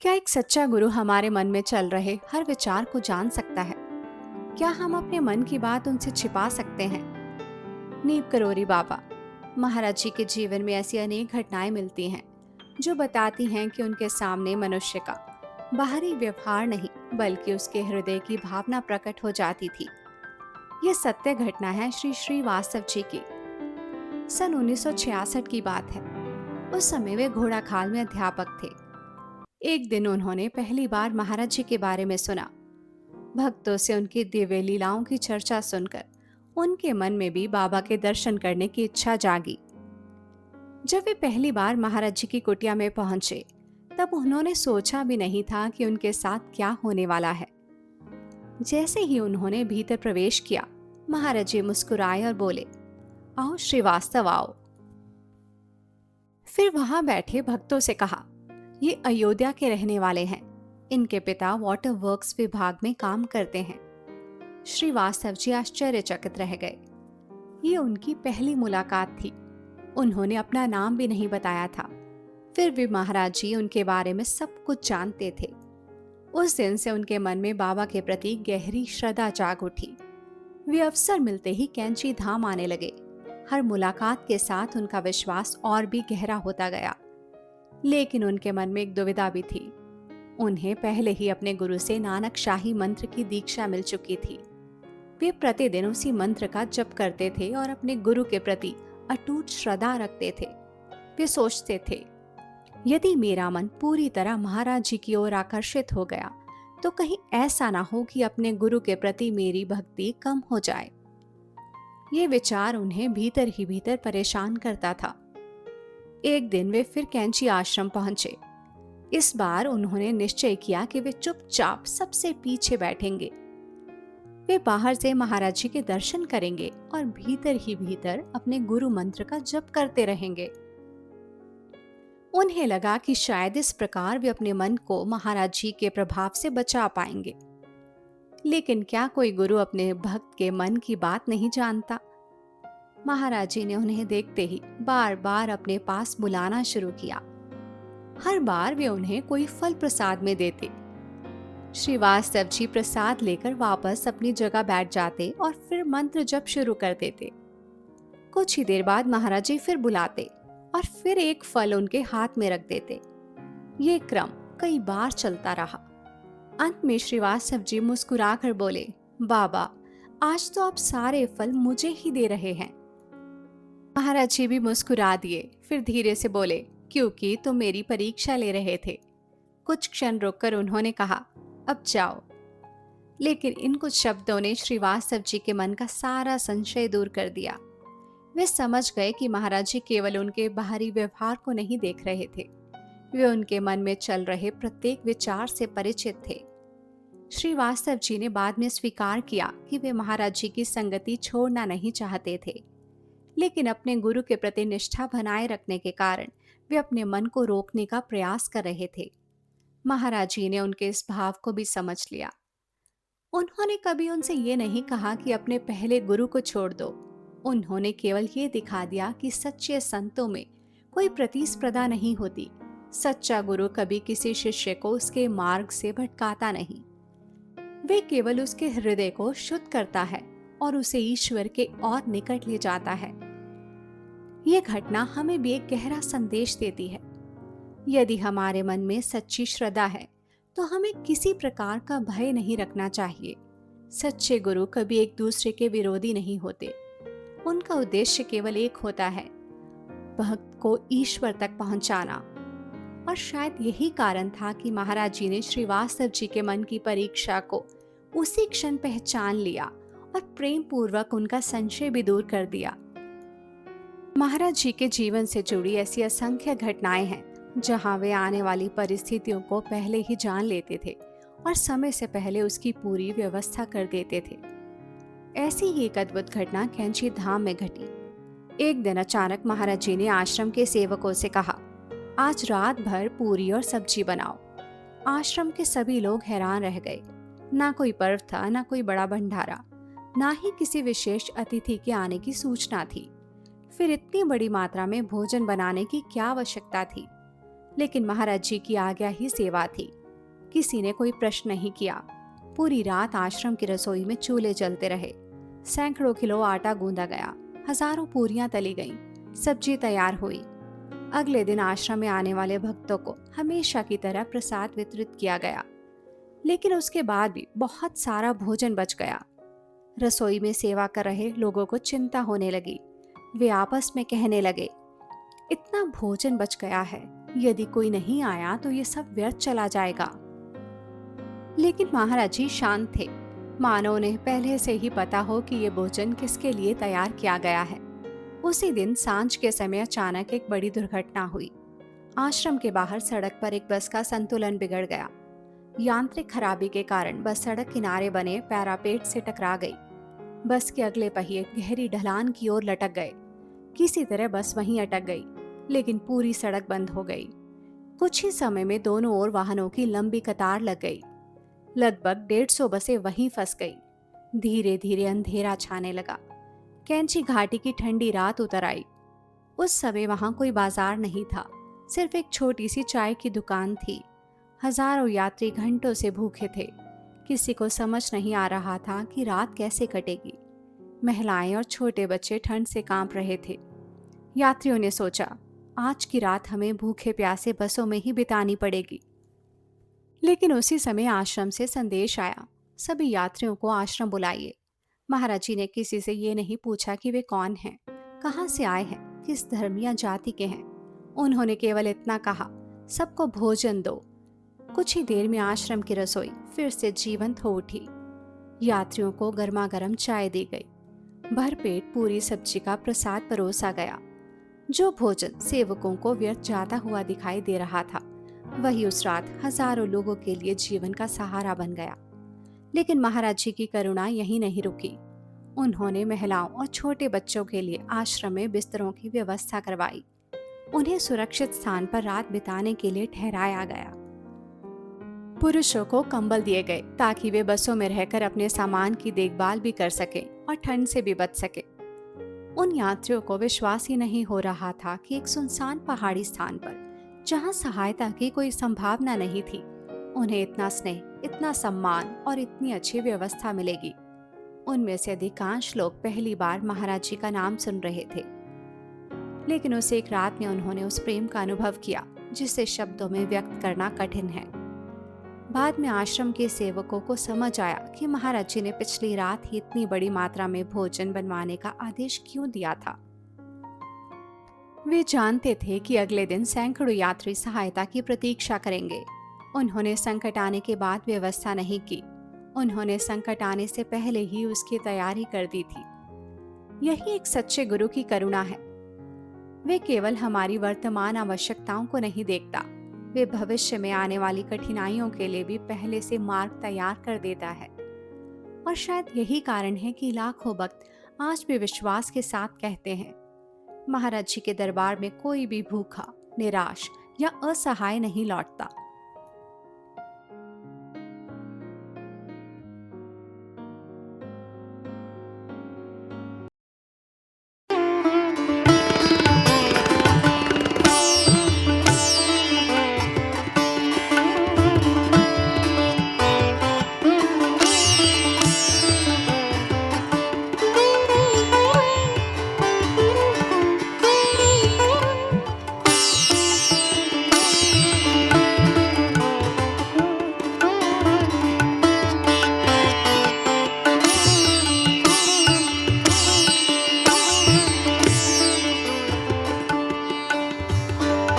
क्या एक सच्चा गुरु हमारे मन में चल रहे हर विचार को जान सकता है? क्या हम अपने मन की बात उनसे छिपा सकते हैं? नीम करोरी बाबा महाराज जी के जीवन में ऐसी अनेक घटनाएं मिलती हैं जो बताती हैं कि उनके सामने मनुष्य का बाहरी व्यवहार नहीं बल्कि उसके हृदय की भावना प्रकट हो जाती थी। ये सत्य घटना है श्री श्रीवास्तव जी की। सन 1966 की बात है। उस समय वे घोड़ाखाल में अध्यापक थे। एक दिन उन्होंने पहली बार महाराज जी के बारे में सुना। भक्तों से उनकी दिव्य लीलाओं की चर्चा सुनकर उनके मन में भी बाबा के दर्शन करने की इच्छा जागी। जब वे पहली बार महाराज जी की कुटिया में पहुंचे, तब उन्होंने सोचा भी नहीं था कि उनके साथ क्या होने वाला है। जैसे ही उन्होंने भीतर प्रवेश किया, महाराज जी मुस्कुराए और बोले, आओ श्रीवास्तव आओ। फिर वहां बैठे भक्तों से कहा, ये अयोध्या के रहने वाले हैं। इनके पिता वाटर वर्क्स विभाग में काम करते हैं। श्रीवास्तव जी आश्चर्यचकित रह गए। ये उनकी पहली मुलाकात थी। उन्होंने अपना नाम भी नहीं बताया था। फिर भी महाराज जी उनके बारे में सब कुछ जानते थे। उस दिन से उनके मन में बाबा के प्रति गहरी श्रद्धा जाग उठी। वे अवसर मिलते ही कैंची धाम आने लगे। हर मुलाकात के साथ उनका विश्वास और भी गहरा होता गया। लेकिन उनके मन में एक दुविधा भी थी। उन्हें पहले ही अपने गुरु से नानक शाही मंत्र की दीक्षा मिल चुकी थी। वे प्रतिदिन उसी मंत्र का जप करते थे और अपने गुरु के प्रति अटूट श्रद्धा रखते थे। वे सोचते थे, यदि मेरा मन पूरी तरह महाराज जी की ओर आकर्षित हो गया तो कहीं ऐसा ना हो कि अपने गुरु के प्रति मेरी भक्ति कम हो जाए। ये विचार उन्हें भीतर ही भीतर परेशान करता था। एक दिन वे फिर कैंची आश्रम पहुंचे। इस बार उन्होंने निश्चय किया कि वे चुपचाप सबसे पीछे बैठेंगे। वे बाहर से महाराज जी के दर्शन करेंगे और भीतर ही भीतर अपने गुरु मंत्र का जप करते रहेंगे। उन्हें लगा कि शायद इस प्रकार वे अपने मन को महाराज जी के प्रभाव से बचा पाएंगे। लेकिन क्या कोई गुरु अपने भक्त के मन की बात नहीं जानता? महाराज जी ने उन्हें देखते ही बार बार अपने पास बुलाना शुरू किया। हर बार वे उन्हें कोई फल प्रसाद में देते। श्रीवास्तव जी प्रसाद लेकर वापस अपनी जगह बैठ जाते और फिर मंत्र जप शुरू कर देते। कुछ ही देर बाद महाराज जी फिर बुलाते और फिर एक फल उनके हाथ में रख देते। ये क्रम कई बार चलता रहा। अंत में श्रीवास्तव जी मुस्कुराकर बोले, बाबा, आज तो आप सारे फल मुझे ही दे रहे हैं। महाराज जी भी मुस्कुरा दिए। फिर धीरे से बोले, क्योंकि तुम मेरी परीक्षा ले रहे थे। कुछ क्षण रुककर उन्होंने कहा, अब जाओ। लेकिन इन कुछ शब्दों ने श्रीवास्तव जी के मन का सारा संशय दूर कर दिया। वे समझ गए कि महाराज जी केवल उनके बाहरी व्यवहार को नहीं देख रहे थे, वे उनके मन में चल रहे प्रत्येक विचार से परिचित थे। श्रीवास्तव जी ने बाद में स्वीकार किया कि वे महाराज जी की संगति छोड़ना नहीं चाहते थे, लेकिन अपने गुरु के प्रति निष्ठा बनाए रखने के कारण वे अपने मन को रोकने का प्रयास कर रहे थे। महाराज जी ने उनके इस भाव को भी समझ लिया। उन्होंने कभी उनसे ये नहीं कहा कि अपने पहले गुरु को छोड़ दो। उन्होंने केवल ये दिखा दिया कि सच्चे संतों में कोई प्रतिस्पर्धा नहीं होती। सच्चा गुरु कभी किसी शिष्य को उसके मार्ग से भटकाता नहीं। वे केवल उसके हृदय को शुद्ध करता है और उसे ईश्वर के और निकट ले जाता है। ये घटना हमें भी एक गहरा संदेश देती है। यदि हमारे मन में सच्ची श्रद्धा है तो हमें किसी प्रकार का भय नहीं रखना चाहिए। सच्चे गुरु कभी एक दूसरे के विरोधी नहीं होते। उनका उद्देश्य केवल एक होता है, भक्त को ईश्वर तक पहुंचाना। और शायद यही कारण था कि महाराज जी ने श्रीवास्तव जी के मन की परीक्षा को उसी क्षण पहचान लिया और प्रेम पूर्वक उनका संशय भी दूर कर दिया। महाराज जी के जीवन से जुड़ी ऐसी असंख्य घटनाएं हैं जहां वे आने वाली परिस्थितियों को पहले ही जान लेते थे और समय से पहले उसकी पूरी व्यवस्था कर देते थे। ऐसी ही एक अद्भुत घटना कैंची धाम में घटी। एक दिन अचानक महाराज जी ने आश्रम के सेवकों से कहा, आज रात भर पूरी और सब्जी बनाओ। आश्रम के सभी लोग हैरान रह गए। ना कोई पर्व था, ना कोई बड़ा भंडारा, ना ही किसी विशेष अतिथि के आने की सूचना थी। फिर इतनी बड़ी मात्रा में भोजन बनाने की क्या आवश्यकता थी? लेकिन महाराज जी की आज्ञा ही सेवा थी। किसी ने कोई प्रश्न नहीं किया। पूरी रात आश्रम की रसोई में चूल्हे जलते रहे। सैकड़ों किलो आटा गूंदा गया, हजारों पूरियां तली गईं, सब्जी तैयार हुई। अगले दिन आश्रम में आने वाले भक्तों को हमेशा की तरह प्रसाद वितरित किया गया, लेकिन उसके बाद भी बहुत सारा भोजन बच गया। रसोई में सेवा कर रहे लोगों को चिंता होने लगी। वे आपस में कहने लगे, इतना भोजन बच गया है, यदि कोई नहीं आया तो ये सब व्यर्थ चला जाएगा। लेकिन महाराज जी शांत थे, मानो उन्हें पहले से ही पता हो कि ये भोजन किसके लिए तैयार किया गया है। उसी दिन सांझ के समय अचानक एक बड़ी दुर्घटना हुई। आश्रम के बाहर सड़क पर एक बस का संतुलन बिगड़ गया। यांत्रिक खराबी के कारण बस सड़क किनारे बने पैरापेट से टकरा गई। बस के अगले पहिए गहरी ढलान की ओर लटक गए। किसी तरह बस वहीं अटक गई, लेकिन पूरी सड़क बंद हो गई। कुछ ही समय में दोनों ओर वाहनों की लंबी कतार लग गई। लगभग 150 बसें वहीं फंस गई। धीरे धीरे अंधेरा छाने लगा। कैंची घाटी की ठंडी रात उतर आई। उस समय वहां कोई बाजार नहीं था, सिर्फ एक छोटी सी चाय की दुकान थी। हजारों यात्री घंटों से भूखे थे। किसी को समझ नहीं आ रहा था कि रात कैसे कटेगी। महिलाएं और छोटे बच्चे ठंड से कांप रहे थे। यात्रियों ने सोचा, आज की रात हमें भूखे प्यासे बसों में ही बितानी पड़ेगी। लेकिन उसी समय आश्रम से संदेश आया, सभी यात्रियों को आश्रम बुलाइए। महाराज जी ने किसी से ये नहीं पूछा कि वे कौन हैं, कहाँ से आए हैं, किस धर्म या जाति के हैं। उन्होंने केवल इतना कहा, सबको भोजन दो। कुछ ही देर में आश्रम की रसोई फिर से जीवंत हो उठी। यात्रियों को गर्मा गर्म चाय दी गई। भरपेट पूरी सब्जी का प्रसाद परोसा गया। जो भोजन सेवकों को व्यर्थ जाता हुआ दिखाई दे रहा था, वही उस रात हजारों लोगों के लिए जीवन का सहारा बन गया। लेकिन महाराज जी की करुणा यहीं नहीं रुकी। उन्होंने महिलाओं और छोटे बच्चों के लिए आश्रम में बिस्तरों की व्यवस्था करवाई। उन्हें सुरक्षित स्थान पर रात बिताने के लिए ठहराया गया। पुरुषों को कंबल दिए गए ताकि वे बसों में रहकर अपने सामान की देखभाल भी कर सकें और ठंड से भी बच सके। उन यात्रियों को विश्वास ही नहीं हो रहा था कि एक सुनसान पहाड़ी स्थान पर, जहां सहायता की कोई संभावना नहीं थी, उन्हें इतना स्नेह, इतना सम्मान और इतनी अच्छी व्यवस्था मिलेगी। उनमें से अधिकांश लोग पहली बार महाराज जी का नाम सुन रहे थे, लेकिन उस एक रात में उन्होंने उस प्रेम का अनुभव किया जिसे शब्दों में व्यक्त करना कठिन है। बाद में आश्रम के सेवकों को समझ आया कि महाराज जी ने पिछली रात ही इतनी बड़ी मात्रा में भोजन बनवाने का आदेश क्यों दिया था। वे जानते थे कि अगले दिन सैकड़ों यात्री सहायता की प्रतीक्षा करेंगे। उन्होंने संकट आने के बाद व्यवस्था नहीं की, उन्होंने संकट आने से पहले ही उसकी तैयारी कर दी थी। यही एक सच्चे गुरु की करुणा है। वे केवल हमारी वर्तमान आवश्यकताओं को नहीं देखता, वे भविष्य में आने वाली कठिनाइयों के लिए भी पहले से मार्ग तैयार कर देता है। और शायद यही कारण है कि लाखों भक्त आज भी विश्वास के साथ कहते हैं, महाराज जी के दरबार में कोई भी भूखा, निराश या असहाय नहीं लौटता।